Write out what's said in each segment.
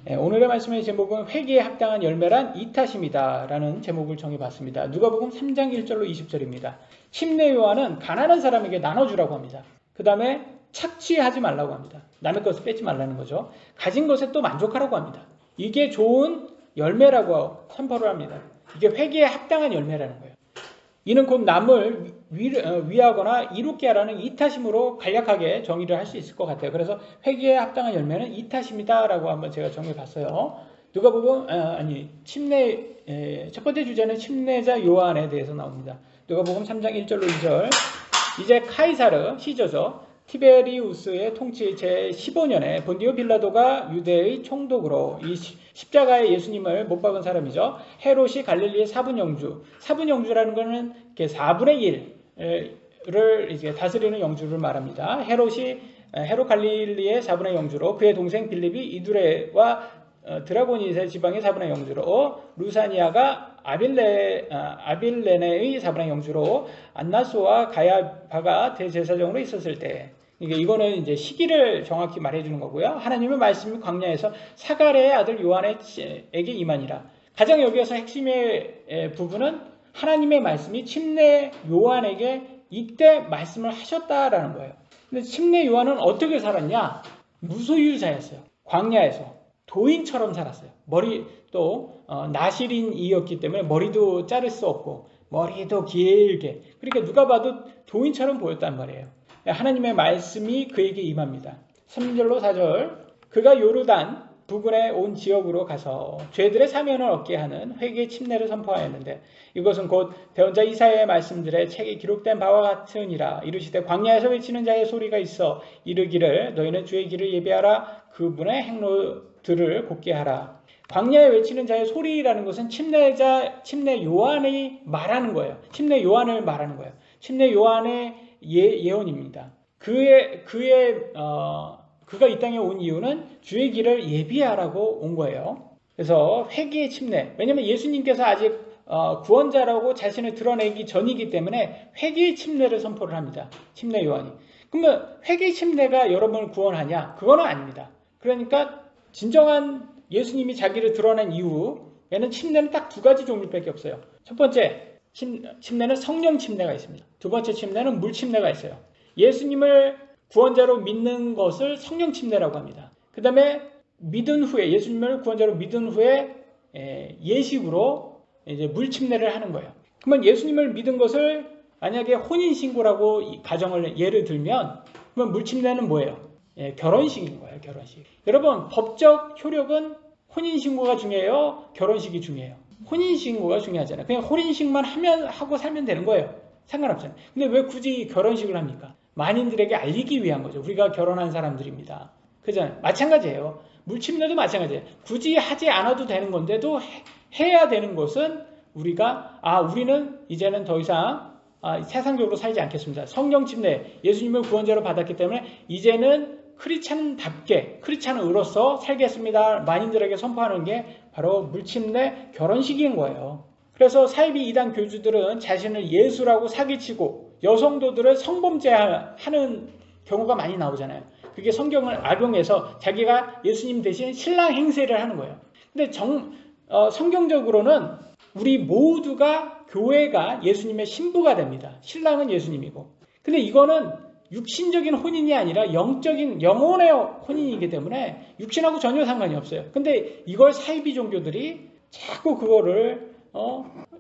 오늘의 말씀의 제목은 회개에 합당한 열매란 이탓입니다 라는 제목을 정해봤습니다. 누가복음 3장 1절로 20절입니다. 침례 요한은 가난한 사람에게 나눠주라고 합니다. 그 다음에 착취하지 말라고 합니다. 남의 것을 뺏지 말라는 거죠. 가진 것에 또 만족하라고 합니다. 이게 좋은 열매라고 선포를 합니다. 이게 회개에 합당한 열매라는 거예요. 이는 곧 남을 위하거나 이롭게 하라는 이타심으로 간략하게 정의를 할 수 있을 것 같아요. 그래서 회개에 합당한 열매는 이타심이다 라고 한번 제가 정해봤어요. 누가복음 첫 번째 주제는 침례자 요한에 대해서 나옵니다. 누가복음 3장 1절로 2절. 이제 카이사르 시저죠. 티베리우스의 통치 제15년에 본디오 빌라도가 유대의 총독으로 이 십자가에 예수님을 못 박은 사람이죠. 헤롯이 갈릴리의 사분 영주라는 것은 4분의 1을 이제 다스리는 영주를 말합니다. 헤롯 갈릴리의 4분의 영주로, 그의 동생 빌립이 이두레와 드라고니세 지방의 4분의 영주로, 루사니아가 아빌레네의 4분의 영주로, 안나스와 가야바가 대제사장으로 있었을 때, 이거는 이제 시기를 정확히 말해주는 거고요. 하나님의 말씀이 광야에서 사가랴의 아들 요한에게 임하니라. 가장 여기에서 핵심의 부분은 하나님의 말씀이 침례 요한에게 이때 말씀을 하셨다라는 거예요. 근데 침례 요한은 어떻게 살았냐? 무소유자였어요. 광야에서 도인처럼 살았어요. 머리도 나실인이었기 때문에 머리도 자를 수 없고 머리도 길게, 그러니까 누가 봐도 도인처럼 보였단 말이에요. 하나님의 말씀이 그에게 임합니다. 3절로 4절. 그가 요르단 부근에 온 지역으로 가서 죄들의 사면을 얻게 하는 회개 침례를 선포하였는데, 이것은 곧 대언자 이사야의 말씀들의 책에 기록된 바와 같으니라. 이르시되 광야에서 외치는 자의 소리가 있어 이르기를 너희는 주의 길을 예비하라, 그분의 행로들을 곧게 하라. 광야에 외치는 자의 소리라는 것은 침례 요한이 말하는 거예요. 침례 요한을 말하는 거예요. 침례 요한의 예언입니다. 그가 이 땅에 온 이유는 주의 길을 예비하라고 온 거예요. 그래서 회개의 침례. 왜냐하면 예수님께서 아직 구원자라고 자신을 드러내기 전이기 때문에 회개의 침례를 선포를 합니다. 침례 요한이. 그러면 회개의 침례가 여러분을 구원하냐? 그거는 아닙니다. 그러니까 진정한 예수님이 자기를 드러낸 이후에는 침례는 딱 두 가지 종류밖에 없어요. 첫 번째, 침례는 성령 침례가 있습니다. 두 번째 침례는 물 침례가 있어요. 예수님을 구원자로 믿는 것을 성령 침례라고 합니다. 그 다음에 믿은 후에, 예수님을 구원자로 믿은 후에 예식으로 이제 물 침례를 하는 거예요. 그러면 예수님을 믿은 것을 만약에 혼인신고라고 가정을 예를 들면, 그러면 물 침례는 뭐예요? 결혼식인 거예요. 결혼식. 여러분, 법적 효력은 혼인신고가 중요해요? 결혼식이 중요해요? 혼인신고가 중요하잖아요. 그냥 혼인식만 하고 살면 되는 거예요. 상관없잖아요. 근데 왜 굳이 결혼식을 합니까? 만인들에게 알리기 위한 거죠. 우리가 결혼한 사람들입니다. 그잖아요. 마찬가지예요. 물침례도 마찬가지예요. 굳이 하지 않아도 되는 건데도 해야 되는 것은 우리는 이제는 더 이상 세상적으로 살지 않겠습니다. 성령 침례, 예수님을 구원자로 받았기 때문에 이제는 크리스찬답게, 크리스찬으로서 살겠습니다. 만인들에게 선포하는 게 바로 물침례 결혼식인 거예요. 그래서 사이비 이단 교주들은 자신을 예수라고 사기치고 여성도들을 성범죄하는 경우가 많이 나오잖아요. 그게 성경을 악용해서 자기가 예수님 대신 신랑 행세를 하는 거예요. 근데 성경적으로는 우리 모두가 교회가 예수님의 신부가 됩니다. 신랑은 예수님이고. 근데 이거는 육신적인 혼인이 아니라 영적인 영혼의 혼인이기 때문에 육신하고 전혀 상관이 없어요. 근데 이걸 사이비 종교들이 자꾸 그거를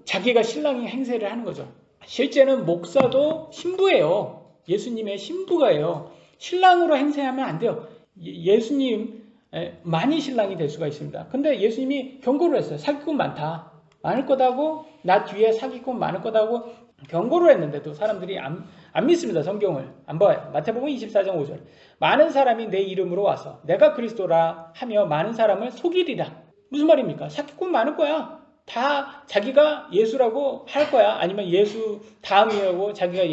자기가 신랑이 행세를 하는 거죠. 실제는 목사도 신부예요. 예수님의 신부가예요. 신랑으로 행세하면 안 돼요. 예수님만이 신랑이 될 수가 있습니다. 근데 예수님이 경고를 했어요. 사기꾼 많을 거다고, 나 뒤에 사기꾼 많을 거다고 경고를 했는데도 사람들이 안 믿습니다. 성경을 안 봐요. 마태복음 24장 5절. 많은 사람이 내 이름으로 와서 내가 그리스도라 하며 많은 사람을 속이리라. 무슨 말입니까? 사기꾼 많을 거야. 다 자기가 예수라고 할 거야. 아니면 예수 다음이라고 자기가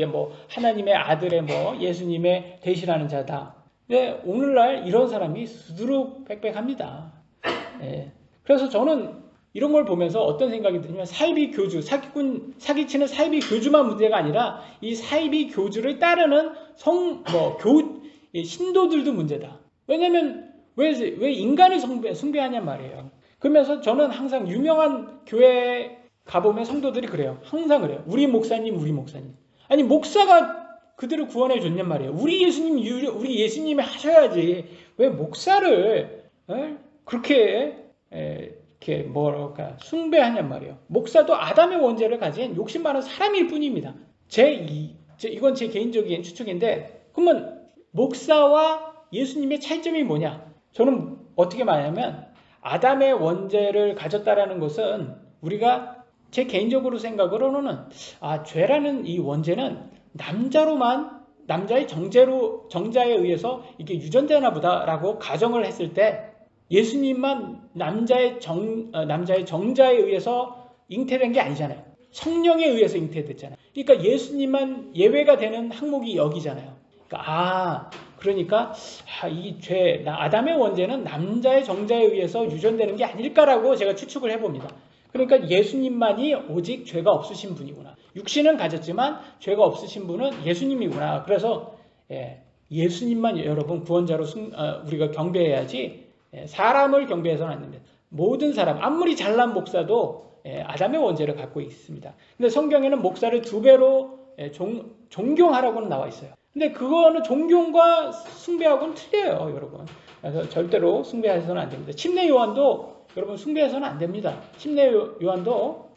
하나님의 아들의 예수님의 대신하는 자다. 근데 오늘날 이런 사람이 수두룩백백합니다. 그래서 저는 이런 걸 보면서 어떤 생각이 드냐면, 사이비 교주, 사기치는 사이비 교주만 문제가 아니라 이 사이비 교주를 따르는 신도들도 문제다. 왜냐면 왜 인간을 숭배하냔 말이에요. 그러면서 저는 항상 유명한 교회 가보면 성도들이 그래요. 항상 그래요. 우리 목사님, 우리 목사님. 아니 목사가 그들을 구원해 줬냔 말이에요. 우리 예수님이 하셔야지. 왜 목사를 그렇게 이렇게 뭐랄까 숭배하냔 말이에요. 목사도 아담의 원죄를 가진 욕심 많은 사람일 뿐입니다. 이건 제 개인적인 추측인데, 그러면 목사와 예수님의 차이점이 뭐냐? 저는 어떻게 말하냐면 아담의 원죄를 가졌다라는 것은 우리가 제 개인적으로 생각으로는 죄라는 이 원죄는 남자의 정자에 의해서 이게 유전되나 보다라고 가정을 했을 때 예수님만 남자의 정자에 의해서 잉태된 게 아니잖아요. 성령에 의해서 잉태됐잖아요. 그러니까 예수님만 예외가 되는 항목이 여기잖아요. 그러니까 이 아담의 원죄는 남자의 정자에 의해서 유전되는 게 아닐까라고 제가 추측을 해봅니다. 그러니까 예수님만이 오직 죄가 없으신 분이구나. 육신은 가졌지만 죄가 없으신 분은 예수님이구나. 그래서 예수님만 여러분 구원자로 우리가 경배해야지 사람을 경배해서는 안 됩니다. 모든 사람, 아무리 잘난 목사도 아담의 원죄를 갖고 있습니다. 근데 성경에는 목사를 2배로 존경하라고는 나와 있어요. 근데 그거는 존경과 숭배하고는 틀려요, 여러분. 그래서 절대로 숭배해서는 안 됩니다. 침례 요한도 여러분 숭배해서는 안 됩니다. 침례 요한도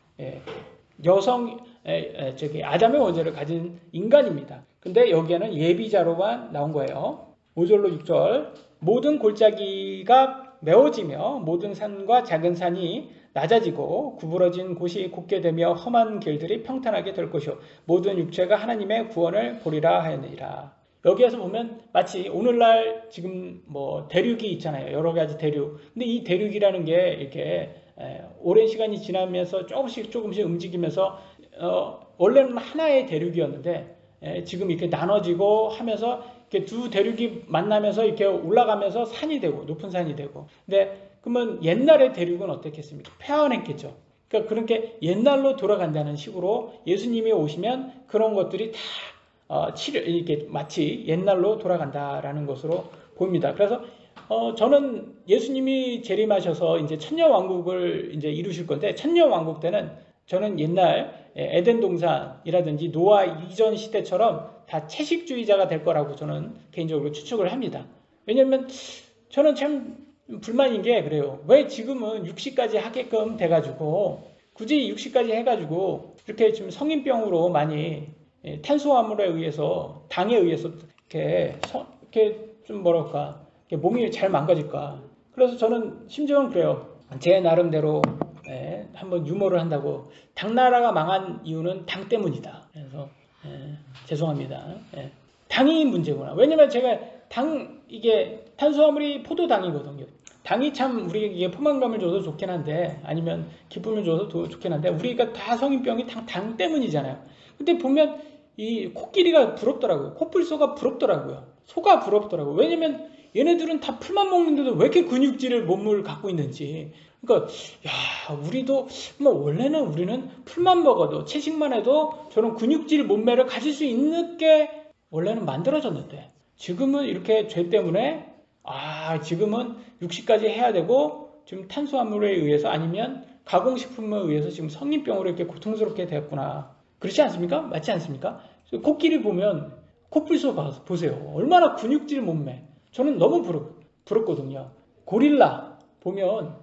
아담의 원죄를 가진 인간입니다. 근데 여기에는 예비자로만 나온 거예요. 5절로 6절. 모든 골짜기가 메워지며 모든 산과 작은 산이 낮아지고 구부러진 곳이 곧게 되며 험한 길들이 평탄하게 될 것이요 모든 육체가 하나님의 구원을 보리라 하였느니라. 여기에서 보면 마치 오늘날 지금 뭐 대륙이 있잖아요. 여러 가지 대륙. 근데 이 대륙이라는 게 이렇게 오랜 시간이 지나면서 조금씩 움직이면서 원래는 하나의 대륙이었는데 지금 이렇게 나눠지고 하면서 이렇게 두 대륙이 만나면서 이렇게 올라가면서 산이 되고 높은 산이 되고. 근데 그러면 옛날의 대륙은 어떻겠습니까? 폐허했겠죠. 그러니까 그렇게 옛날로 돌아간다는 식으로 예수님이 오시면 그런 것들이 다 이렇게 마치 옛날로 돌아간다라는 것으로 보입니다. 그래서 저는 예수님이 재림하셔서 이제 천년왕국을 이제 이루실 건데, 천년왕국 때는 저는 옛날 에덴 동산이라든지 노아 이전 시대처럼 다 채식주의자가 될 거라고 저는 개인적으로 추측을 합니다. 왜냐면 저는 참 불만인 게 그래요. 왜 지금은 육시까지 하게끔 돼가지고 굳이 육시까지 해가지고 이렇게 지금 성인병으로 많이 탄수화물에 의해서 당에 의해서 이렇게 좀 뭐랄까 이렇게 몸이 잘 망가질까. 그래서 저는 심지어는 그래요. 제 나름대로 한번 유머를 한다고 당나라가 망한 이유는 당 때문이다. 그래서 죄송합니다. 당이 문제구나. 왜냐면 제가 이게 탄수화물이 포도당이거든요. 당이 참 우리에게 포만감을 줘서 좋긴 한데, 아니면 기쁨을 줘서 좋긴 한데, 우리가 다 성인병이 당 때문이잖아요. 근데 보면 이 코끼리가 부럽더라고요. 코뿔소가 부럽더라고요. 소가 부럽더라고요. 왜냐면 얘네들은 다 풀만 먹는데도 왜 이렇게 근육질을 몸을 갖고 있는지. 그러니까 우리도 뭐 원래는 우리는 풀만 먹어도 채식만 해도 저런 근육질 몸매를 가질 수 있는 게 원래는 만들어졌는데, 지금은 이렇게 죄 때문에 지금은 육식까지 해야 되고 지금 탄수화물에 의해서 아니면 가공식품에 의해서 지금 성인병으로 이렇게 고통스럽게 되었구나. 그렇지 않습니까? 맞지 않습니까? 코끼리 보면 코뿔소 보세요. 얼마나 근육질 몸매. 저는 너무 부럽거든요. 고릴라 보면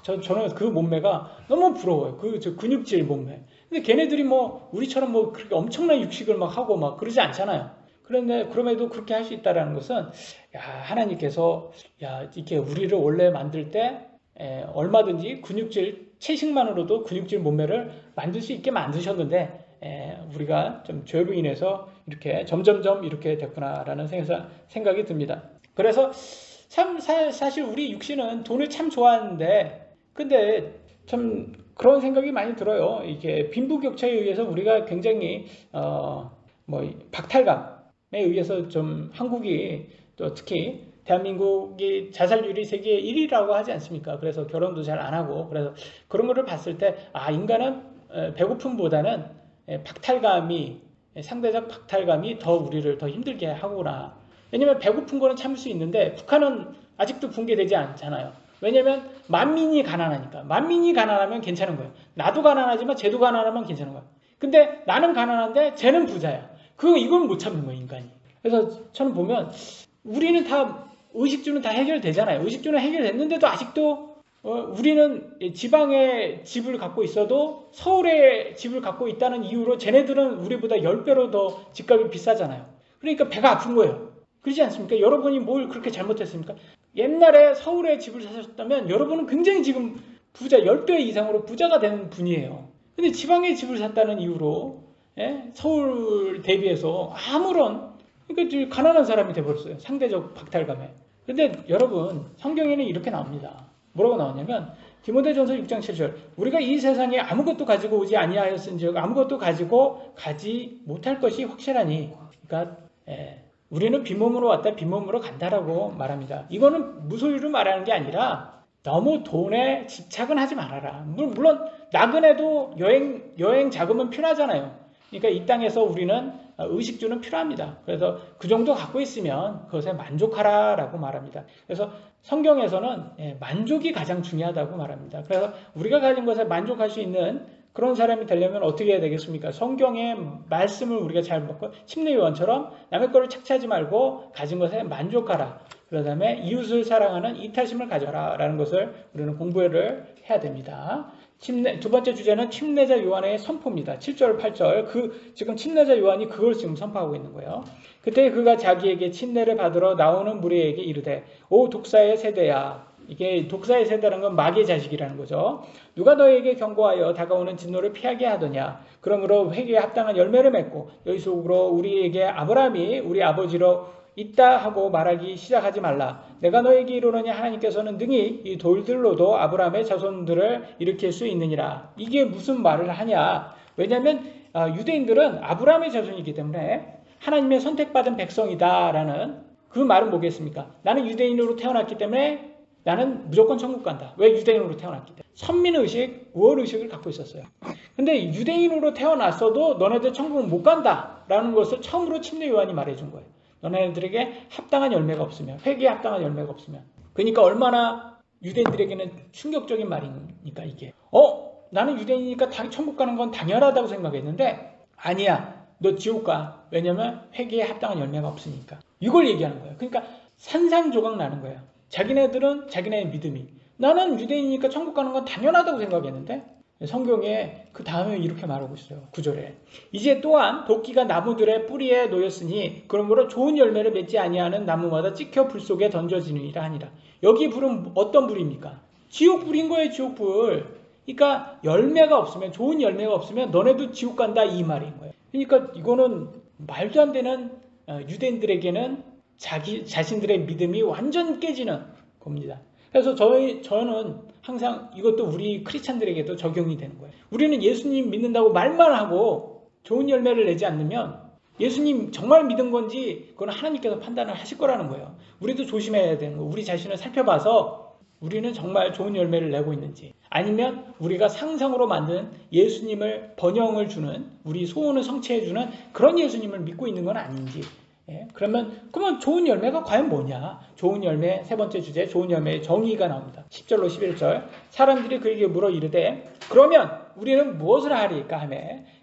저는 그 몸매가 너무 부러워요. 저 근육질 몸매. 근데 걔네들이 뭐 우리처럼 뭐 그렇게 엄청난 육식을 막 하고 막 그러지 않잖아요. 그런데 그럼에도 그렇게 할 수 있다라는 것은 하나님께서 이렇게 우리를 원래 만들 때 얼마든지 채식만으로도 근육질 몸매를 만들 수 있게 만드셨는데 우리가 좀 죄로 인해서 이렇게 점점점 이렇게 됐구나라는 생각이 듭니다. 그래서 참 사실 우리 육신은 돈을 참 좋아하는데, 근데 참 그런 생각이 많이 들어요. 이게 빈부격차에 의해서 우리가 굉장히 박탈감에 의해서 좀 한국이 또 특히 대한민국이 자살률이 세계 1위라고 하지 않습니까? 그래서 결혼도 잘 안 하고, 그래서 그런 거를 봤을 때 인간은 배고픔보다는 상대적 박탈감이 더 우리를 더 힘들게 하구나. 왜냐면 배고픈 거는 참을 수 있는데 북한은 아직도 붕괴되지 않잖아요. 왜냐면 만민이 가난하니까. 만민이 가난하면 괜찮은 거예요. 나도 가난하지만 쟤도 가난하면 괜찮은 거예요. 근데 나는 가난한데 쟤는 부자야. 이건 못 참는 거예요, 인간이. 그래서 저는 보면 우리는 다 의식주는 다 해결되잖아요. 의식주는 해결됐는데도 아직도 우리는 지방에 집을 갖고 있어도 서울에 집을 갖고 있다는 이유로 쟤네들은 우리보다 10배로 더 집값이 비싸잖아요. 그러니까 배가 아픈 거예요. 그렇지 않습니까? 여러분이 뭘 그렇게 잘못했습니까? 옛날에 서울에 집을 사셨다면 여러분은 굉장히 지금 부자 10배 이상으로 부자가 되는 분이에요. 근데 지방에 집을 샀다는 이유로 서울 대비해서 그러니까 가난한 사람이 돼버렸어요. 상대적 박탈감에. 근데 여러분 성경에는 이렇게 나옵니다. 뭐라고 나오냐면 디모데전서 6장 7절 우리가 이 세상에 아무것도 가지고 오지 아니하였은즉 아무것도 가지고 가지 못할 것이 확실하니 그러니까 우리는 빈몸으로 왔다 빈몸으로 간다라고 말합니다. 이거는 무소유로 말하는 게 아니라 너무 돈에 집착은 하지 말아라. 물론 나그네도 여행 자금은 필요하잖아요. 그러니까 이 땅에서 우리는 의식주는 필요합니다. 그래서 그 정도 갖고 있으면 그것에 만족하라라고 말합니다. 그래서 성경에서는 만족이 가장 중요하다고 말합니다. 그래서 우리가 가진 것에 만족할 수 있는 그런 사람이 되려면 어떻게 해야 되겠습니까? 성경의 말씀을 우리가 잘 먹고 침례요한처럼 남의 거를 착취하지 말고 가진 것에 만족하라. 그 다음에 이웃을 사랑하는 이타심을 가져라 라는 것을 우리는 공부를 해야 됩니다. 두 번째 주제는 침례자 요한의 선포입니다. 7절 8절 지금 침례자 요한이 그걸 지금 선포하고 있는 거예요. 그때 그가 자기에게 침례를 받으러 나오는 무리에게 이르되 오 독사의 세대야. 이게 독사의 세대라는 건 마귀의 자식이라는 거죠. 누가 너에게 경고하여 다가오는 진노를 피하게 하더냐. 그러므로 회개에 합당한 열매를 맺고 너희 속으로 우리에게 아브라함이 우리 아버지로 있다 하고 말하기 시작하지 말라. 내가 너에게 이르노니 하나님께서는 능히 이 돌들로도 아브라함의 자손들을 일으킬 수 있느니라. 이게 무슨 말을 하냐. 왜냐하면 유대인들은 아브라함의 자손이기 때문에 하나님의 선택받은 백성이다라는 그 말은 뭐겠습니까? 나는 유대인으로 태어났기 때문에 나는 무조건 천국 간다. 왜? 유대인으로 태어났기 때문에. 선민의식, 우월의식을 갖고 있었어요. 근데 유대인으로 태어났어도 너네들 천국은 못 간다라는 것을 처음으로 침례 요한이 말해준 거예요. 너네들에게 합당한 열매가 없으면, 회개에 합당한 열매가 없으면. 그러니까 얼마나 유대인들에게는 충격적인 말이니까 이게. 나는 유대인이니까 천국 가는 건 당연하다고 생각했는데 아니야. 너 지옥 가. 왜냐면 회개에 합당한 열매가 없으니까. 이걸 얘기하는 거예요. 그러니까 산산조각 나는 거예요. 자기네들은 자기네의 믿음이. 나는 유대인이니까 천국 가는 건 당연하다고 생각했는데 성경에 그 다음에 이렇게 말하고 있어요. 9절에 이제 또한 도끼가 나무들의 뿌리에 놓였으니 그러므로 좋은 열매를 맺지 아니하는 나무마다 찍혀 불 속에 던져지느니라 하니라. 여기 불은 어떤 불입니까? 지옥 불인 거예요. 지옥 불. 그러니까 열매가 없으면 좋은 열매가 없으면 너네도 지옥 간다 이 말인 거예요. 그러니까 이거는 말도 안 되는 유대인들에게는 자신들의 믿음이 완전 깨지는 겁니다. 그래서 저는 항상 이것도 우리 크리스찬들에게도 적용이 되는 거예요. 우리는 예수님 믿는다고 말만 하고 좋은 열매를 내지 않으면 예수님 정말 믿은 건지 그건 하나님께서 판단을 하실 거라는 거예요. 우리도 조심해야 되는 거예요. 우리 자신을 살펴봐서 우리는 정말 좋은 열매를 내고 있는지 아니면 우리가 상상으로 만든 예수님을 번영을 주는 우리 소원을 성취해주는 그런 예수님을 믿고 있는 건 아닌지 그러면 좋은 열매가 과연 뭐냐? 좋은 열매 세 번째 주제 좋은 열매의 정의가 나옵니다. 10절로 11절 사람들이 그에게 물어 이르되 그러면 우리는 무엇을 하리까 하며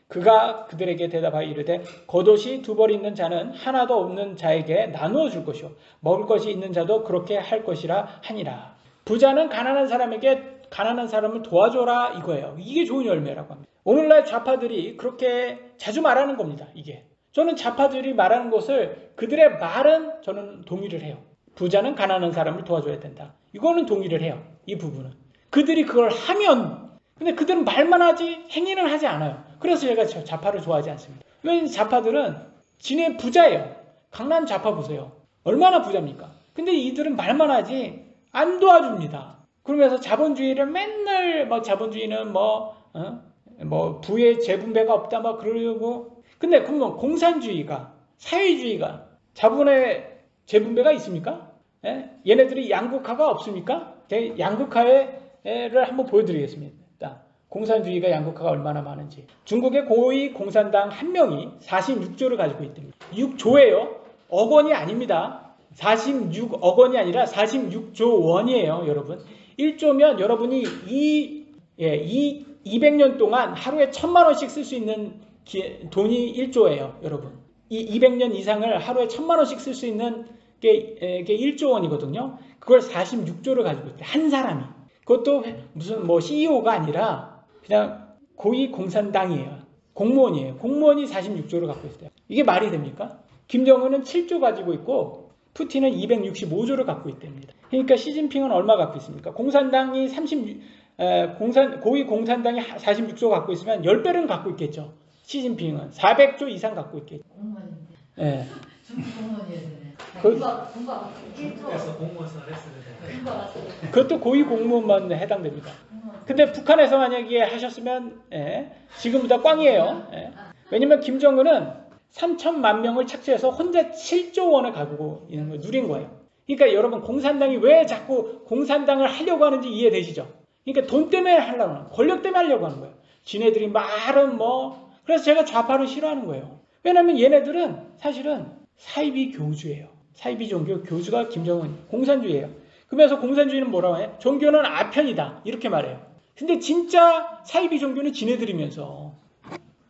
그가 그들에게 대답하여 이르되 겉옷이 두 벌 있는 자는 하나도 없는 자에게 나누어 줄 것이요 먹을 것이 있는 자도 그렇게 할 것이라 하니라. 부자는 가난한 사람에게 가난한 사람을 도와줘라 이거예요. 이게 좋은 열매라고 합니다. 오늘날 좌파들이 그렇게 자주 말하는 겁니다. 이게 저는 좌파들이 말하는 것을 그들의 말은 저는 동의를 해요. 부자는 가난한 사람을 도와줘야 된다. 이거는 동의를 해요. 이 부분은. 그들이 그걸 하면 근데 그들은 말만 하지 행위는 하지 않아요. 그래서 제가 좌파를 좋아하지 않습니다. 왜냐하면 좌파들은 지네 부자예요. 강남 좌파 보세요. 얼마나 부자입니까? 근데 이들은 말만 하지 안 도와줍니다. 그러면서 자본주의를 맨날 자본주의는 부의 재분배가 없다 그러고 근데 그러면 공산주의가 사회주의가 자본의 재분배가 있습니까? 얘네들이 양극화가 없습니까? 양극화를 한번 보여드리겠습니다. 공산주의가 양극화가 얼마나 많은지. 중국의 고위 공산당 한 명이 46조를 가지고 있답니다. 6조예요. 억 원이 아닙니다. 46억 원이 아니라 46조 원이에요, 여러분. 1조면 여러분이 200년 동안 하루에 1,000만 원씩 쓸 수 있는 돈이 1조예요, 여러분. 이 200년 이상을 하루에 1,000만 원씩 쓸 수 있는 게 1조 원이거든요. 그걸 46조를 가지고 있대, 한 사람이. 그것도 무슨 뭐 CEO가 아니라 그냥 고위 공산당이에요. 공무원이에요. 공무원이 46조를 갖고 있어요. 이게 말이 됩니까? 김정은은 7조 가지고 있고 푸틴은 265조를 갖고 있답니다. 그러니까 시진핑은 얼마 갖고 있습니까? 공산당이 고위 공산당이 46조 갖고 있으면 10배는 갖고 있겠죠. 시진핑은 400조 이상 갖고 있겠죠. 공무원인데. 네. 공무원이어야 되네. 중국에서 공무원 생활 했어요. 그것도 고위 공무원만 해당됩니다. 근데 북한에서 만약에 하셨으면 지금보다 꽝이에요. 왜냐면 김정은은 3천만 명을 착취해서 혼자 7조 원을 가지고 있는 거 누린 거예요. 그러니까 여러분 공산당이 왜 자꾸 공산당을 하려고 하는지 이해되시죠? 그러니까 돈 때문에 하려고 하는 거예요. 권력 때문에 하려고 하는 거예요. 지네들이 말은 그래서 제가 좌파를 싫어하는 거예요. 왜냐면 얘네들은 사실은 사이비 교주예요. 사이비 종교 교주가 김정은 공산주의예요. 그러면서 공산주의는 뭐라고 해? 종교는 아편이다 이렇게 말해요. 근데 진짜 사이비 종교는 지네들이면서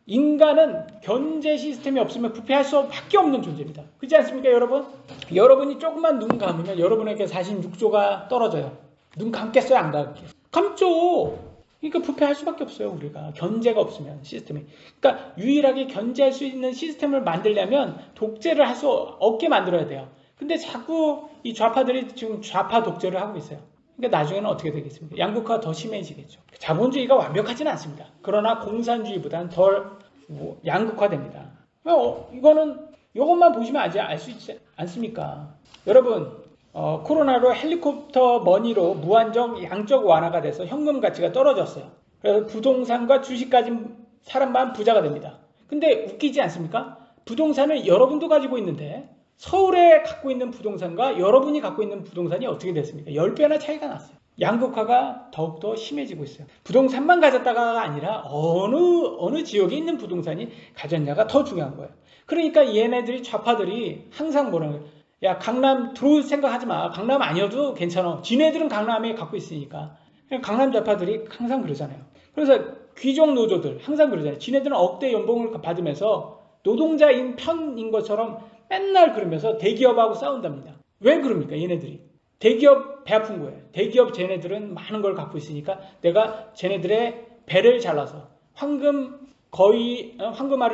인간은 견제 시스템이 없으면 부패할 수밖에 없는 존재입니다. 그렇지 않습니까, 여러분? 여러분이 조금만 눈 감으면 여러분에게 46조가 떨어져요. 눈 감겠어요, 안 감겠어요? 감죠. 그러니까 부패할 수밖에 없어요, 우리가. 견제가 없으면 시스템이. 그러니까 유일하게 견제할 수 있는 시스템을 만들려면 독재를 할 수 없게 만들어야 돼요. 근데 자꾸 이 좌파들이 지금 좌파 독재를 하고 있어요. 그러니까 나중에는 어떻게 되겠습니까? 양극화가 더 심해지겠죠. 자본주의가 완벽하지는 않습니다. 그러나 공산주의보다는 덜 양극화됩니다. 이것만 보시면 알 수 있지 않습니까? 여러분, 코로나로 헬리콥터 머니로 무한정 양적 완화가 돼서 현금 가치가 떨어졌어요. 그래서 부동산과 주식 가진 사람만 부자가 됩니다. 근데 웃기지 않습니까? 부동산을 여러분도 가지고 있는데 서울에 갖고 있는 부동산과 여러분이 갖고 있는 부동산이 어떻게 됐습니까? 10배나 차이가 났어요. 양극화가 더욱더 심해지고 있어요. 부동산만 가졌다가 아니라 어느 지역에 있는 부동산이 가졌냐가 더 중요한 거예요. 그러니까 얘네들이 좌파들이 항상 뭐라는 거예요? 야, 강남 들어올 생각하지 마. 강남 아니어도 괜찮아. 지네들은 강남에 갖고 있으니까. 강남 좌파들이 항상 그러잖아요. 그래서 귀족 노조들 항상 그러잖아요. 지네들은 억대 연봉을 받으면서 노동자인 편인 것처럼 맨날 그러면서 대기업하고 싸운답니다. 왜 그럽니까? 얘네들이. 대기업 배 아픈 거예요. 대기업 쟤네들은 많은 걸 갖고 있으니까 내가 쟤네들의 배를 잘라서 황금알을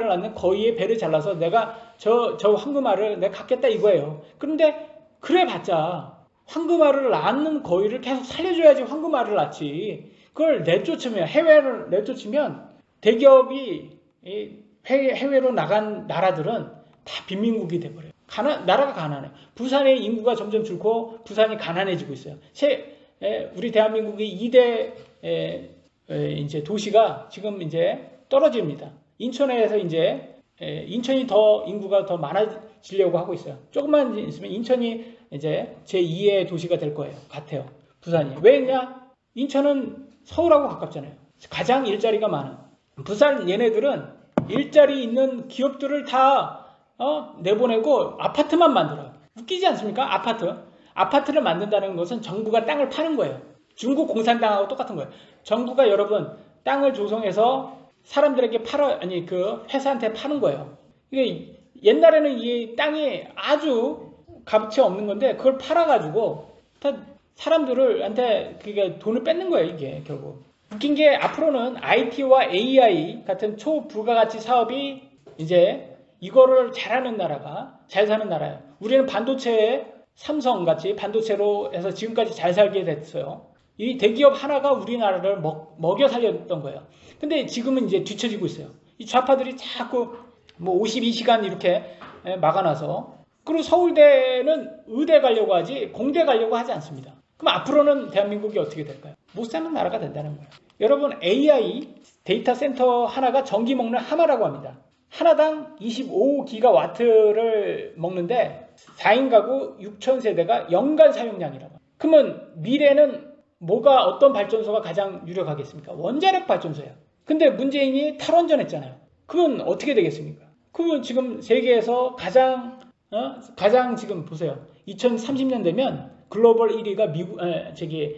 낳는 거위의 배를 잘라서 내가 저 황금알을 내가 갖겠다 이거예요. 그런데 그래봤자 황금알을 낳는 거위를 계속 살려줘야지 황금알을 낳지. 그걸 해외를 내쫓으면 대기업이 해외로 나간 나라들은 다 빈민국이 돼버려요. 나라가 가난해. 부산의 인구가 점점 줄고 부산이 가난해지고 있어요. 우리 대한민국의 2대 이제 도시가 지금 이제 떨어집니다. 인천에서 이제 인천이 더 인구가 더 많아지려고 하고 있어요. 조금만 있으면 인천이 이제 제2의 도시가 될 거예요. 같아요. 부산이. 왜냐? 인천은 서울하고 가깝잖아요. 가장 일자리가 많은. 부산 얘네들은 일자리 있는 기업들을 다 내보내고 아파트만 만들어요. 웃기지 않습니까? 아파트를 만든다는 것은 정부가 땅을 파는 거예요. 중국 공산당하고 똑같은 거예요. 정부가 여러분 땅을 조성해서 사람들에게 그 회사한테 파는 거예요. 이게 옛날에는 이 땅이 아주 값이 없는 건데 그걸 팔아가지고 다 사람들한테 그게 돈을 뺏는 거예요. 이게 결국. 웃긴 게 앞으로는 IT와 AI 같은 초부가가치 사업이 이제 이거를 잘하는 나라가 잘 사는 나라예요. 우리는 반도체에 삼성같이 반도체로 해서 지금까지 잘 살게 됐어요. 이 대기업 하나가 우리나라를 먹여 살렸던 거예요. 근데 지금은 이제 뒤처지고 있어요. 이 좌파들이 자꾸 52시간 이렇게 막아놔서. 그리고 서울대는 의대 가려고 하지 공대 가려고 하지 않습니다. 그럼 앞으로는 대한민국이 어떻게 될까요? 못 사는 나라가 된다는 거예요. 여러분 AI 데이터 센터 하나가 전기 먹는 하마라고 합니다. 하나당 25기가와트를 먹는데 4인 가구 6,000세대가 연간 사용량이라고. 그러면 미래는 어떤 발전소가 가장 유력하겠습니까? 원자력 발전소예요. 근데 문재인이 탈원전했잖아요. 그건 어떻게 되겠습니까? 그건 지금 세계에서 가장 지금 보세요. 2030년 되면 글로벌 1위가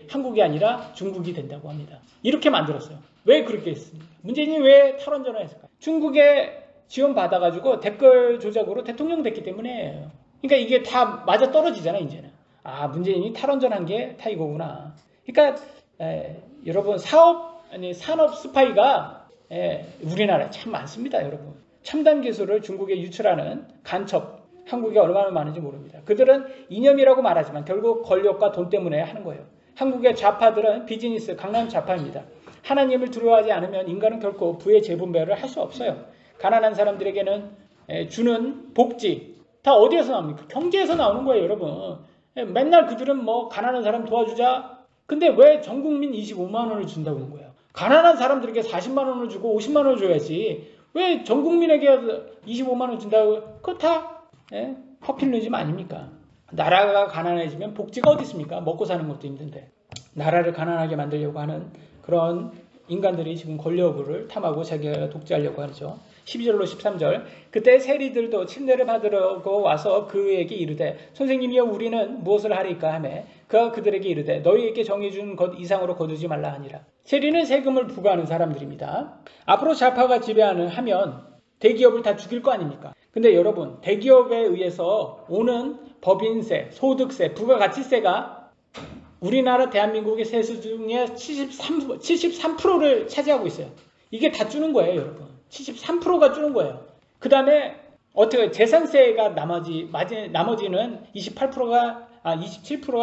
한국이 아니라 중국이 된다고 합니다. 이렇게 만들었어요. 왜 그렇게 했습니까? 문재인이 왜 탈원전을 했을까요? 중국에 지원 받아가지고 댓글 조작으로 대통령 됐기 때문에. 그러니까 이게 다 맞아 떨어지잖아 이제는. 아, 문재인이 탈원전한 게 다 이거구나. 그러니까 여러분 산업 스파이가 우리나라에 참 많습니다, 여러분. 첨단 기술을 중국에 유출하는 간첩, 한국에 얼마나 많은지 모릅니다. 그들은 이념이라고 말하지만 결국 권력과 돈 때문에 하는 거예요. 한국의 좌파들은 비즈니스, 강남 좌파입니다. 하나님을 두려워하지 않으면 인간은 결코 부의 재분배를 할 수 없어요. 가난한 사람들에게는 주는 복지 다 어디에서 나옵니까? 경제에서 나오는 거예요, 여러분. 맨날 그들은 뭐 가난한 사람 도와주자. 근데 왜 전 국민 25만 원을 준다고 하는 거예요? 가난한 사람들에게 40만 원을 주고 50만 원을 줘야지. 왜 전 국민에게 25만 원 준다고? 그거 다 퍼퓰리즘 아닙니까? 나라가 가난해지면 복지가 어디 있습니까? 먹고 사는 것도 힘든데. 나라를 가난하게 만들려고 하는 그런 인간들이 지금 권력을 탐하고 자기가 독재하려고 하죠. 12절로 13절. 그때 세리들도 침례를 받으려고 와서 그에게 이르되 선생님이여 우리는 무엇을 하리까 하매 그가 그들에게 이르되 너희에게 정해준 것 이상으로 거두지 말라 하니라. 세리는 세금을 부과하는 사람들입니다. 앞으로 좌파가 지배하면 대기업을 다 죽일 거 아닙니까? 근데 여러분, 대기업에 의해서 오는 법인세, 소득세, 부가가치세가 우리나라 대한민국의 세수 중에 73%를 차지하고 있어요. 이게 다 주는 거예요, 여러분. 73%가 주는 거예요. 그 다음에 어떻게 재산세가 나머지는 27%가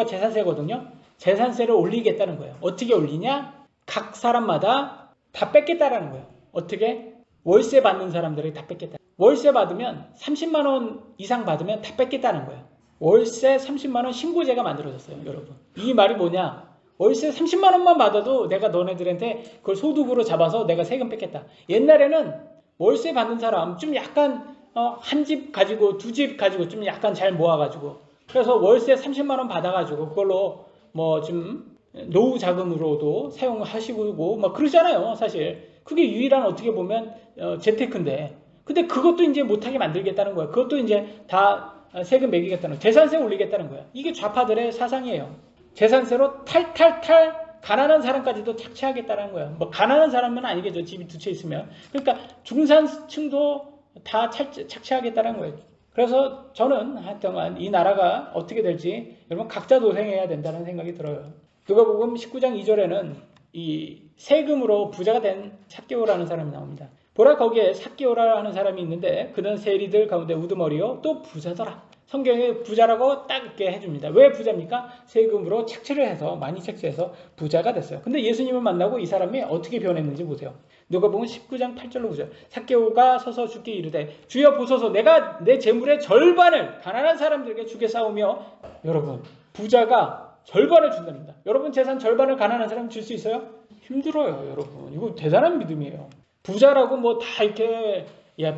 재산세거든요. 재산세를 올리겠다는 거예요. 어떻게 올리냐? 각 사람마다 다 뺏겠다라는 거예요. 어떻게? 월세 받는 사람들이 다 뺏겠다. 월세 받으면 30만 원 이상 받으면 다 뺏겠다는 거예요. 월세 30만 원 신고제가 만들어졌어요, 여러분. 이 말이 뭐냐? 월세 30만 원만 받아도 내가 너네들한테 그걸 소득으로 잡아서 내가 세금 뺏겠다. 옛날에는 월세 받는 사람 좀 약간 한 집 가지고 두 집 가지고 좀 약간 잘 모아가지고 그래서 월세 30만 원 받아가지고 그걸로 뭐 좀 노후 자금으로도 사용하시고 막 그러잖아요, 사실. 그게 유일한 어떻게 보면 재테크인데. 근데 그것도 이제 못하게 만들겠다는 거예요. 그것도 이제 다 세금 매기겠다는 거예요. 재산세 올리겠다는 거예요. 이게 좌파들의 사상이에요. 재산세로 탈탈탈 가난한 사람까지도 착취하겠다는 거예요. 뭐 가난한 사람은 아니겠죠. 집이 두 채 있으면. 그러니까 중산층도 다 착취하겠다는 거예요. 그래서 저는 하여튼 이 나라가 어떻게 될지 여러분 각자 도생해야 된다는 생각이 들어요. 누가복음 19장 2절에는 이 세금으로 부자가 된 삭개오라는 사람이 나옵니다. 보라 거기에 삭개오라 하는 사람이 있는데 그는 세리들 가운데 우두머리요 또 부자더라. 성경에 부자라고 딱 이렇게 해줍니다. 왜 부자입니까? 세금으로 착취를 해서 많이 착취해서 부자가 됐어요. 근데 예수님을 만나고 이 사람이 어떻게 변했는지 보세요. 누가복음 19장 8절로 9절. 삭개오가 서서 주께 이르되 주여 보소서 내가 내 재물의 절반을 가난한 사람들에게 주겠사오며. 여러분 부자가 절반을 준답니다. 여러분 재산 절반을 가난한 사람 줄 수 있어요? 힘들어요, 여러분. 이거 대단한 믿음이에요. 부자라고 뭐 다 이렇게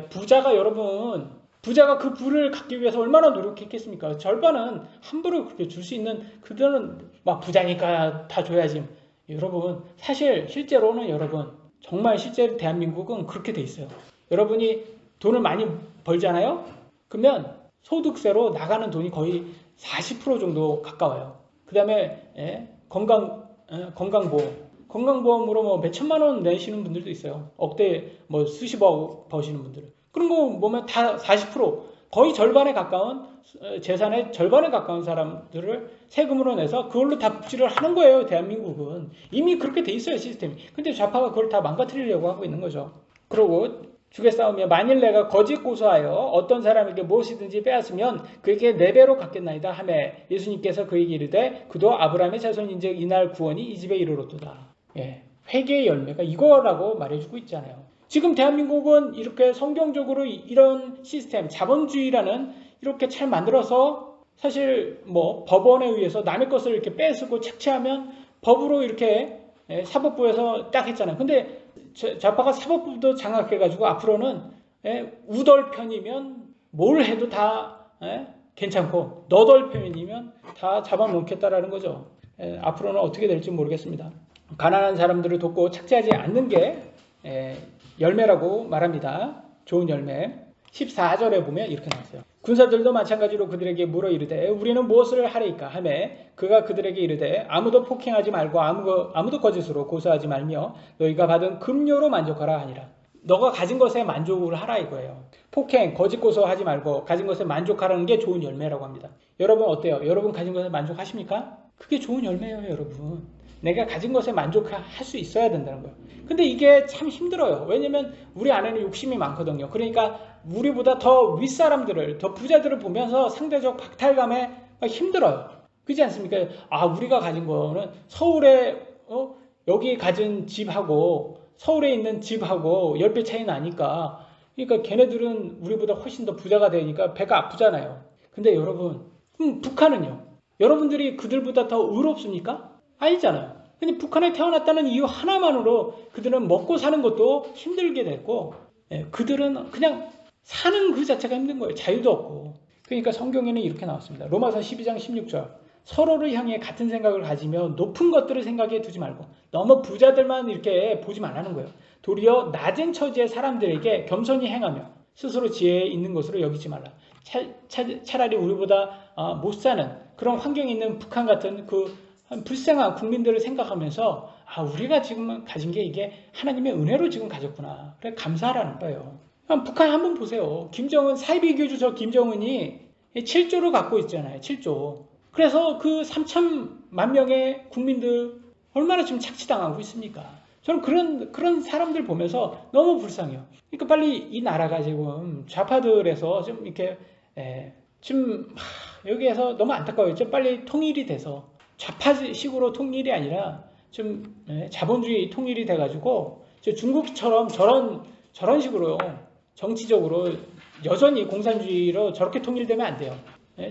부자가 여러분 부자가 그 부를 갖기 위해서 얼마나 노력했겠습니까? 절반은 함부로 그렇게 줄 수 있는 그들은 막 부자니까 다 줘야지. 여러분 사실 실제로는 여러분 정말 실제 대한민국은 그렇게 돼 있어요. 여러분이 돈을 많이 벌잖아요? 그러면 소득세로 나가는 돈이 거의 40% 정도 가까워요. 그 다음에 건강보험으로 뭐 몇천만 원 내시는 분들도 있어요. 억대 뭐 수십억 버시는 분들은. 그런 거 보면 다 40% 거의 절반에 가까운 재산의 절반에 가까운 사람들을 세금으로 내서 그걸로 다 복지를 하는 거예요. 대한민국은 이미 그렇게 돼 있어요, 시스템이. 근데 좌파가 그걸 다 망가뜨리려고 하고 있는 거죠. 그리고 주겠사오며 만일 내가 거짓 고소하여 어떤 사람에게 무엇이든지 빼앗으면 그에게 4배로 갚겠나이다 하매 예수님께서 그에게 이르되 그도 아브라함의 자손인즉 이날 구원이 이 집에 이르렀도다. 회개의 열매가 이거라고 말해주고 있잖아요. 지금 대한민국은 이렇게 성경적으로 이런 시스템, 자본주의라는 이렇게 잘 만들어서 사실 뭐 법원에 의해서 남의 것을 이렇게 뺏고 착취하면 법으로 이렇게 사법부에서 딱 했잖아요. 근데 좌파가 사법부도 장악해가지고 앞으로는 우덜 편이면 뭘 해도 다 괜찮고 너덜 편이면 다 잡아놓겠다라는 거죠. 앞으로는 어떻게 될지 모르겠습니다. 가난한 사람들을 돕고 착취하지 않는 게 열매라고 말합니다. 좋은 열매. 14절에 보면 이렇게 나왔어요. 군사들도 마찬가지로 그들에게 물어 이르되 우리는 무엇을 하리이까 하매 그가 그들에게 이르되 아무도 폭행하지 말고 아무도 거짓으로 고소하지 말며 너희가 받은 급료로 만족하라 하니라. 너가 가진 것에 만족을 하라 이거예요. 폭행, 거짓 고소하지 말고 가진 것에 만족하라는 게 좋은 열매라고 합니다. 여러분 어때요? 여러분 가진 것에 만족하십니까? 그게 좋은 열매예요, 여러분. 내가 가진 것에 만족할 수 있어야 된다는 거예요. 근데 이게 참 힘들어요. 왜냐면 우리 안에는 욕심이 많거든요. 그러니까 우리보다 더 윗사람들을, 더 부자들을 보면서 상대적 박탈감에 힘들어요. 그렇지 않습니까? 아, 우리가 가진 거는 서울에 여기 가진 집하고 서울에 있는 집하고 10배 차이 나니까, 그러니까 걔네들은 우리보다 훨씬 더 부자가 되니까 배가 아프잖아요. 근데 여러분, 북한은요? 여러분들이 그들보다 더 의롭습니까? 아니잖아요. 근데 북한에 태어났다는 이유 하나만으로 그들은 먹고 사는 것도 힘들게 됐고, 그들은 그냥 사는 그 자체가 힘든 거예요. 자유도 없고. 그러니까 성경에는 이렇게 나왔습니다. 로마서 12장 16절. 서로를 향해 같은 생각을 가지며 높은 것들을 생각해 두지 말고 너무 부자들만 이렇게 보지 말라는 거예요. 도리어 낮은 처지의 사람들에게 겸손히 행하며 스스로 지혜에 있는 것으로 여기지 말라. 차라리 우리보다 못 사는 그런 환경에 있는 북한 같은 그 불쌍한 국민들을 생각하면서 우리가 지금 가진 게 이게 하나님의 은혜로 지금 가졌구나. 그래 감사하라는 거예요. 북한 한번 보세요. 김정은 사이비교주 저 김정은이 7조를 갖고 있잖아요. 7조. 그래서 그 3천만 명의 국민들 얼마나 지금 착취당하고 있습니까? 저는 그런 사람들 보면서 너무 불쌍해요. 그러니까 빨리 이 나라가 지금 좌파들에서 좀 이렇게 지금 여기에서 너무 안타까워요. 좀 빨리 통일이 돼서 좌파식으로 통일이 아니라 좀 자본주의 통일이 돼가지고 중국처럼 저런 식으로 정치적으로 여전히 공산주의로 저렇게 통일되면 안 돼요.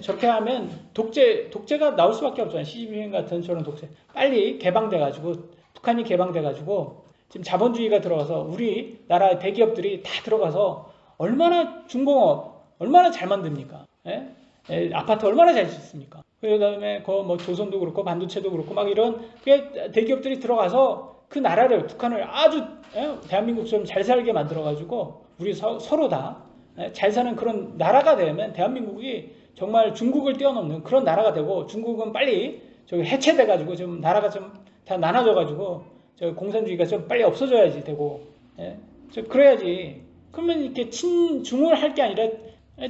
저렇게 하면 독재가 나올 수밖에 없잖아요. 시진핑 같은 저런 독재. 빨리 개방돼가지고 북한이 개방돼가지고 지금 자본주의가 들어가서 우리나라 대기업들이 다 들어가서 얼마나 중공업 얼마나 잘 만듭니까? 아파트 얼마나 잘 짓습니까? 그다음에 뭐 조선도 그렇고 반도체도 그렇고 막 이런 대기업들이 들어가서 그 나라를 북한을 아주 대한민국처럼 잘 살게 만들어가지고 우리 서로 다 잘 사는 그런 나라가 되면 대한민국이 정말 중국을 뛰어넘는 그런 나라가 되고 중국은 빨리 저기 해체돼가지고 좀 나라가 좀 다 나눠져가지고 저 공산주의가 좀 빨리 없어져야지 되고 그래야지. 그러면 이렇게 친중을 할 게 아니라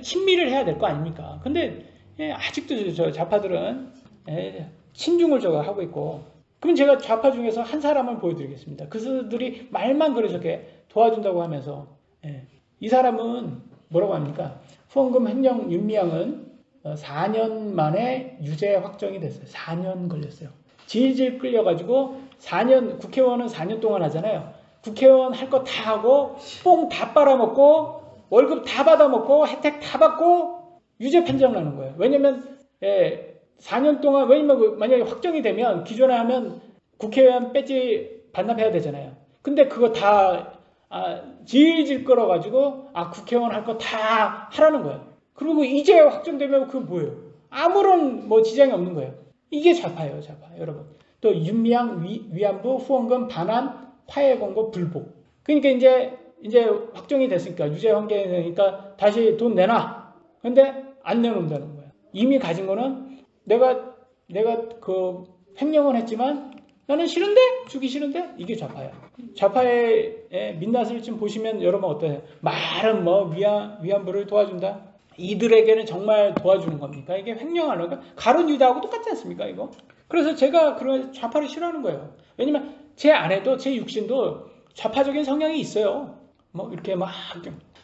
친미를 해야 될 거 아닙니까? 근데 아직도 저 좌파들은 친중을 저거 하고 있고. 그럼 제가 좌파 중에서 한 사람을 보여드리겠습니다. 그들이 말만 그래 저렇게 도와준다고 하면서 이 사람은 뭐라고 합니까? 후원금 횡령 윤미향은 4년 만에 유죄 확정이 됐어요. 4년 걸렸어요. 질질 끌려가지고 4년, 국회의원은 4년 동안 하잖아요. 국회의원 할 거 다 하고 뽕 다 빨아먹고 월급 다 받아먹고 혜택 다 받고 유죄 판정 나는 거예요. 왜냐면 4년 동안 왜냐면 만약에 확정이 되면 기존에 하면 국회의원 배지 반납해야 되잖아요. 근데 그거 다 질질 끌어가지고 국회의원 할 거 다 하라는 거예요. 그리고 이제 확정되면 그거 뭐예요? 아무런 지장이 없는 거예요. 이게 좌파예요, 좌파. 여러분. 또 윤미향 위안부 후원금 반환 화해 권고 불복. 그러니까 이제 확정이 됐으니까 유죄 판결이니까 다시 돈 내놔. 근데 안 내놓는다는 거예요. 이미 가진 거는 내가 그 횡령은 했지만 나는 싫은데? 주기 싫은데? 이게 좌파야. 좌파의 민낯을 지금 보시면 여러분 어떠세요? 말은 위안부를 도와준다? 이들에게는 정말 도와주는 겁니까? 이게 횡령하는 거? 가룟 유다하고 똑같지 않습니까? 이거? 그래서 제가 그런 좌파를 싫어하는 거예요. 왜냐면 제 안에도 제 육신도 좌파적인 성향이 있어요. 이렇게 막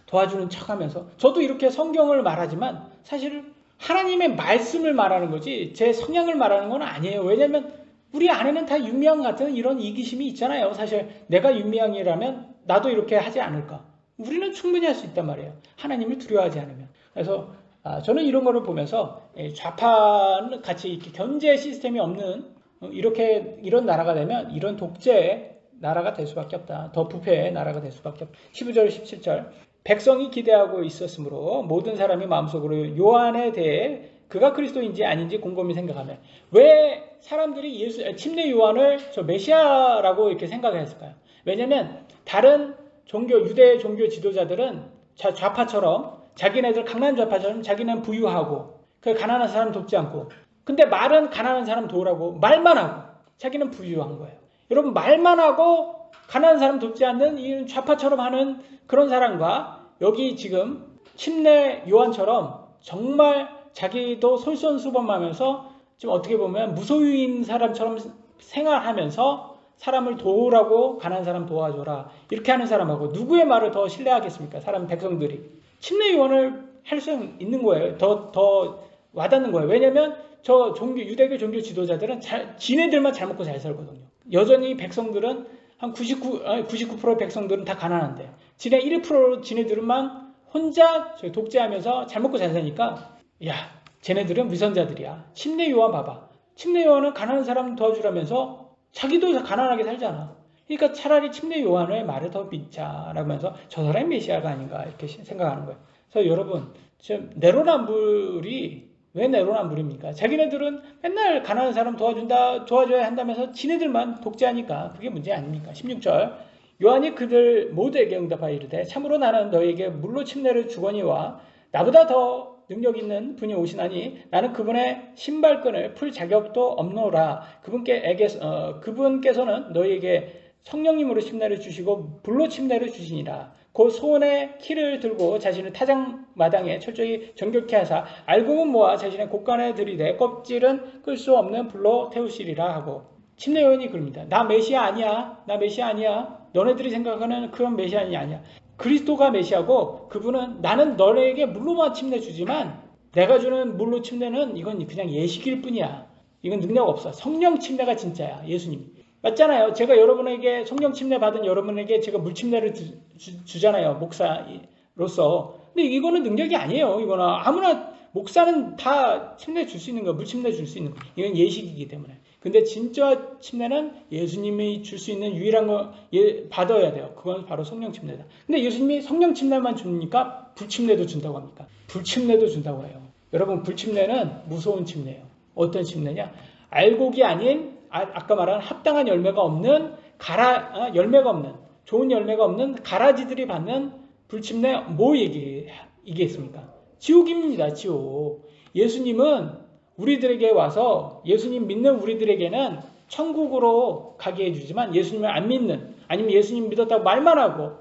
도와주는 척하면서 저도 이렇게 성경을 말하지만 사실 하나님의 말씀을 말하는 거지 제 성향을 말하는 건 아니에요. 왜냐면 우리 안에는 다 윤미향 같은 이런 이기심이 있잖아요. 사실 내가 윤미향이라면 나도 이렇게 하지 않을까. 우리는 충분히 할 수 있단 말이에요. 하나님을 두려워하지 않으면. 그래서 저는 이런 거를 보면서 좌파는 같이 이렇게 견제 시스템이 없는 이런 나라가 되면 이런 독재 나라가 될 수밖에 없다. 더 부패의 나라가 될 수밖에 없다. 15절 17절 백성이 기대하고 있었으므로 모든 사람이 마음속으로 요한에 대해 그가 그리스도인지 아닌지 곰곰이 생각하면 왜 사람들이 침례 요한을 저 메시아라고 이렇게 생각을 했을까요? 왜냐면 다른 유대 종교 지도자들은 좌파처럼 자기네들 강남좌파처럼 자기는 부유하고 그 가난한 사람 돕지 않고, 근데 말은 가난한 사람 도우라고 말만 하고 자기는 부유한 거예요. 여러분, 말만 하고 가난한 사람 돕지 않는 이 좌파처럼 하는 그런 사람과, 여기 지금 침례 요한처럼 정말 자기도 솔선수범하면서 지금 어떻게 보면 무소유인 사람처럼 생활하면서 사람을 도우라고, 가난한 사람 도와줘라 이렇게 하는 사람하고 누구의 말을 더 신뢰하겠습니까? 사람, 백성들이. 침례 요한을 할 수 있는 거예요. 더 와닿는 거예요. 왜냐면 저 유대교 종교 지도자들은 지네들만 잘 먹고 잘 살거든요. 여전히 백성들은 한 99%의 백성들은 다 가난한데 지네 1% 지네들만 혼자 독재하면서 잘 먹고 잘 사니까, 야, 쟤네들은 위선자들이야. 침례 요한 봐봐. 침례 요한은 가난한 사람 도와주라면서 자기도 가난하게 살잖아. 그러니까 차라리 침례 요한의 말을 더 믿자라면서 저 사람이 메시아가 아닌가 이렇게 생각하는 거예요. 그래서 여러분, 지금 내로남불이 왜 내로남불입니까? 자기네들은 맨날 가난한 사람 도와줘야 한다면서 지네들만 독재하니까 그게 문제 아닙니까? 16절, 요한이 그들 모두에게 응답하여 이르되 참으로 나는 너희에게 물로 침례를 주거니와 나보다 더 능력 있는 분이 오시나니 나는 그분의 신발끈을 풀 자격도 없노라. 그분께서는 너희에게 성령님으로 침례를 주시고 불로 침례를 주시니라. 그 손에 키를 들고 자신을 타작마당에 철저히 정결케 하사 알곡은 모아 자신의 곳간에 들이대 껍질은 끌 수 없는 불로 태우시리라 하고, 침례 요한이 그럽니다. 나 메시아 아니야. 나 메시아 아니야. 너네들이 생각하는 그런 메시아는 아니야. 그리스도가 메시아고, 그분은 나는 너네에게 물로만 침례 주지만 내가 주는 물로 침례는 이건 그냥 예식일 뿐이야. 이건 능력 없어. 성령 침례가 진짜야. 예수님. 맞잖아요. 제가 여러분에게 성령 침례 받은 여러분에게 제가 물 침례를 주잖아요. 목사로서. 근데 이거는 능력이 아니에요. 이거는 아무나, 목사는 다 침례 줄 수 있는 거, 물 침례 줄 수 있는 거. 이건 예식이기 때문에. 근데 진짜 침례는 예수님이 줄 수 있는 유일한 거 받아야 돼요. 그건 바로 성령 침례다. 근데 예수님이 성령 침례만 주니까 불침례도 준다고 합니까? 불침례도 준다고 해요. 여러분, 불침례는 무서운 침례예요. 어떤 침례냐? 알곡이 아닌, 아까 말한 합당한 열매가 없는 열매가 없는, 좋은 열매가 없는 가라지들이 받는 불침례, 뭐 얘기했습니까? 지옥입니다. 지옥. 예수님은 우리들에게 와서, 예수님 믿는 우리들에게는 천국으로 가게 해주지만 예수님을 안 믿는, 아니면 예수님 믿었다고 말만 하고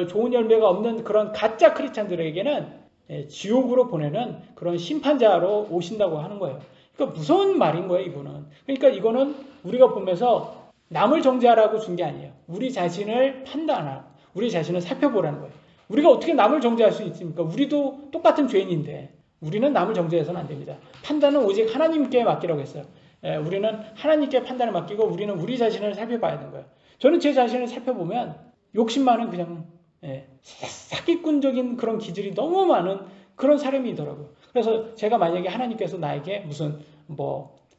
좋은 열매가 없는 그런 가짜 크리스찬들에게는 지옥으로 보내는 그런 심판자로 오신다고 하는 거예요. 그러니까 무서운 말인 거예요, 이거는. 그러니까 이거는 우리가 보면서 남을 정죄하라고 준 게 아니에요. 우리 자신을 판단하라, 우리 자신을 살펴보라는 거예요. 우리가 어떻게 남을 정죄할 수 있습니까? 우리도 똑같은 죄인인데 우리는 남을 정죄해서는 안 됩니다. 판단은 오직 하나님께 맡기라고 했어요. 우리는 하나님께 판단을 맡기고 우리는 우리 자신을 살펴봐야 되는 거예요. 저는 제 자신을 살펴보면 욕심 많은 그냥 사기꾼적인 그런 기질이 너무 많은 그런 사람이더라고요. 그래서 제가 만약에 하나님께서 나에게 무슨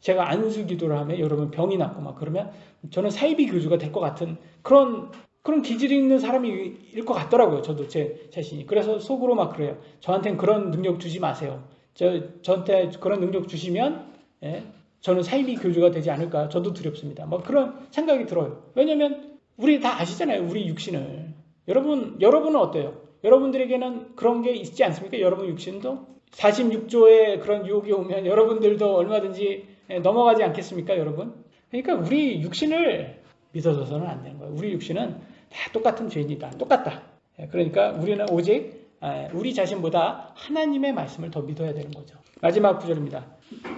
제가 안수 기도를 하면 여러분 병이 낫고 막 그러면 저는 사이비 교주가 될 것 같은 그런 기질이 있는 사람일 것 같더라고요. 저도 제 자신이. 그래서 속으로 막 그래요. 저한테는 그런 능력 주지 마세요. 저한테 그런 능력 주시면 저는 사이비 교주가 되지 않을까. 저도 두렵습니다. 그런 생각이 들어요. 왜냐면 우리 다 아시잖아요. 우리 육신을. 여러분은 어때요? 여러분들에게는 그런 게 있지 않습니까? 여러분 육신도 46조의 그런 유혹이 오면 여러분들도 얼마든지 넘어가지 않겠습니까? 여러분? 그러니까 우리 육신을 믿어서는 안 되는 거예요. 우리 육신은 다 똑같은 죄인이다. 똑같다. 그러니까 우리는 오직 우리 자신보다 하나님의 말씀을 더 믿어야 되는 거죠. 마지막 구절입니다.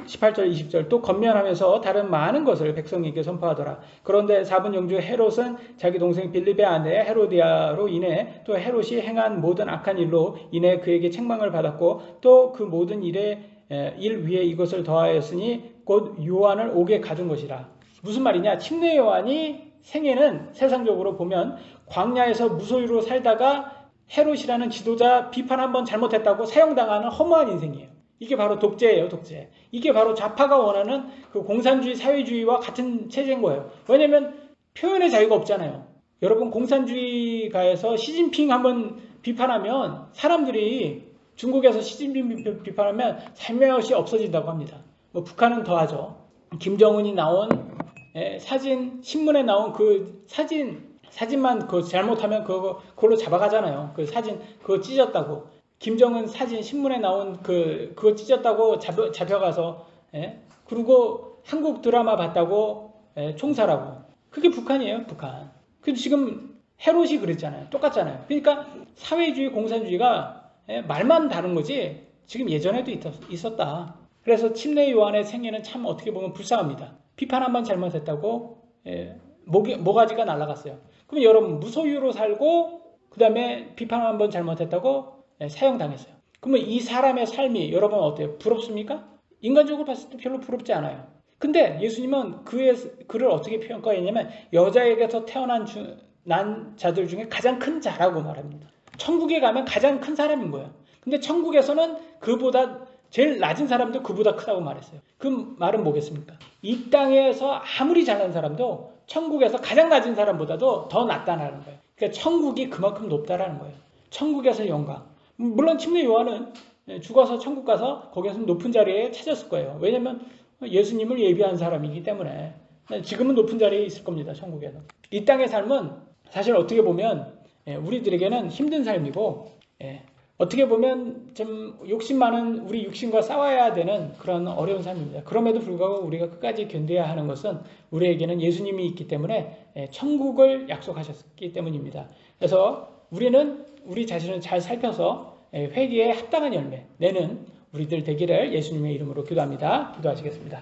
18절 20절 또 건면하면서 다른 많은 것을 백성에게 선포하더라. 그런데 4분 영주 헤롯은 자기 동생 빌립의 아내 헤로디아로 인해 또 헤롯이 행한 모든 악한 일로 인해 그에게 책망을 받았고 또 그 모든 일 위에 이것을 더하였으니 곧 요한을 옥에 가둔 것이라. 무슨 말이냐? 침례 요한이 생애는 세상적으로 보면 광야에서 무소유로 살다가 헤롯이라는 지도자 비판 한번 잘못했다고 사형당하는 허무한 인생이에요. 이게 바로 독재예요, 독재. 이게 바로 좌파가 원하는 그 공산주의 사회주의와 같은 체제인 거예요. 왜냐면 표현의 자유가 없잖아요. 여러분, 공산주의가에서 시진핑 한번 비판하면 사람들이 중국에서 시진핑 비판하면 살며시 없어진다고 합니다. 북한은 더하죠. 김정은이 나온 사진, 신문에 나온 그 사진만 잘못하면 그걸로 잡아가잖아요. 그 사진, 그거 찢었다고. 김정은 사진 신문에 나온 그거 찢었다고 잡혀가서 예? 그리고 한국 드라마 봤다고 예? 총살하고 그게 북한이에요, 북한. 그 지금 헤롯이 그랬잖아요, 똑같잖아요. 그러니까 사회주의, 공산주의가 예? 말만 다른 거지 지금 예전에도 있었다. 그래서 침례 요한의 생애는 참 어떻게 보면 불쌍합니다. 비판 한번 잘못했다고 예? 모가지가 날아갔어요. 그럼 여러분 무소유로 살고 그 다음에 비판 한번 잘못했다고 사형당했어요. 그러면 이 사람의 삶이 여러분 어때요? 부럽습니까? 인간적으로 봤을 때 별로 부럽지 않아요. 근데 예수님은 그를 어떻게 평가했냐면 여자에게서 난 자들 중에 가장 큰 자라고 말합니다. 천국에 가면 가장 큰 사람인 거예요. 근데 천국에서는 그보다 제일 낮은 사람도 그보다 크다고 말했어요. 그 말은 뭐겠습니까? 이 땅에서 아무리 잘난 사람도 천국에서 가장 낮은 사람보다도 더 낫다는 거예요. 그러니까 천국이 그만큼 높다라는 거예요. 천국에서 영광. 물론 침례 요한은 죽어서 천국 가서 거기에서 높은 자리에 찾았을 거예요. 왜냐하면 예수님을 예비한 사람이기 때문에 지금은 높은 자리에 있을 겁니다. 천국에서. 이 땅의 삶은 사실 어떻게 보면 우리들에게는 힘든 삶이고 어떻게 보면 좀 욕심 많은 우리 육신과 싸워야 되는 그런 어려운 삶입니다. 그럼에도 불구하고 우리가 끝까지 견뎌야 하는 것은 우리에게는 예수님이 있기 때문에 천국을 약속하셨기 때문입니다. 그래서 우리는 우리 자신을 잘 살펴서 회개에 합당한 열매 내는 우리들 되기를 예수님의 이름으로 기도합니다. 기도하시겠습니다.